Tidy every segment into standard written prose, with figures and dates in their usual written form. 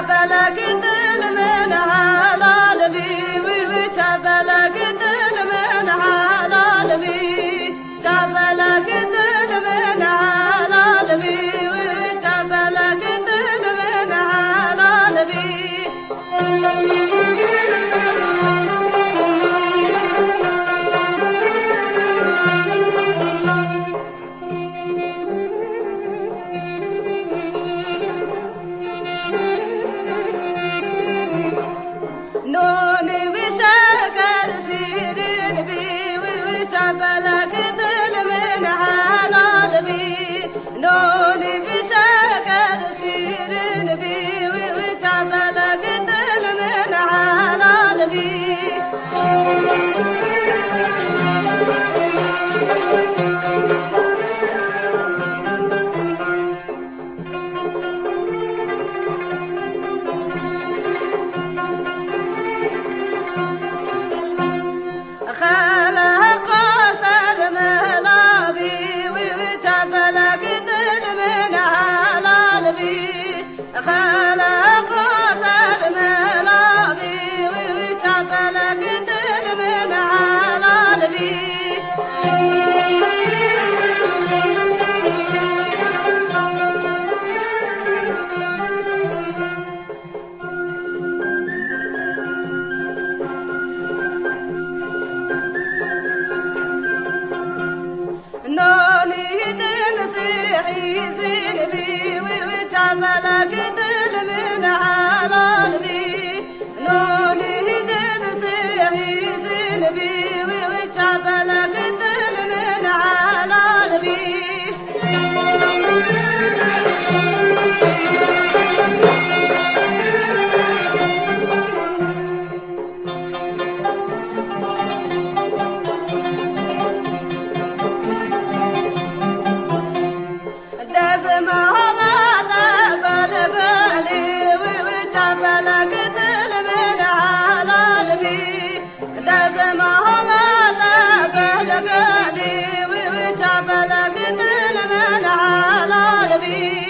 تابلك دل من حلال بي تابلك دل من حلال بي تابلك دل من حلال بي تابلك دل من حلال بي نوني وشكر شيرين بي وتابلك دل من حلال بي نوني وشكر شيرين بي وتابلك دل من حلال بي خلق قصر منابي وتابلك دل من حلال بي خلق قصر منابي وتابلك دل من حلال بي نوني مسيحي زين بي وتابلك دل من حلال بي نوني مسيحي زين بي وتابلك دل من حلال بي تابلك دل من حلال بي دازم هلا قلقلي وتابلك دل من حلال بي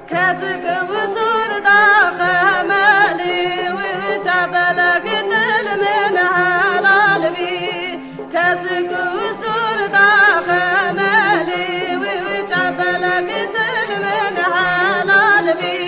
كاسك وصور خمالي وتابلك دل من حلال بي كاسك وصور خمالي وتابلك دل من حلال بي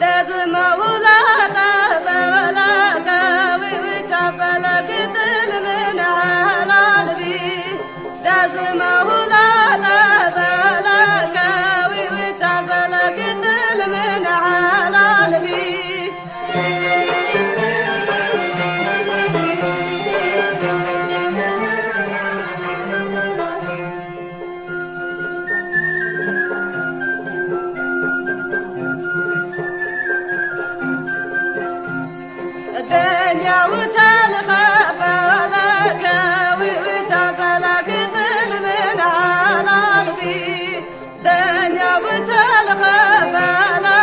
دازم ولاد بلك وتابلك دل من حلال بي دازم ولاد بلك وتابلك دل من حلال بي الدنيا وتلخف لك وتابلك دل من حلال بي دنيا وتلخف لك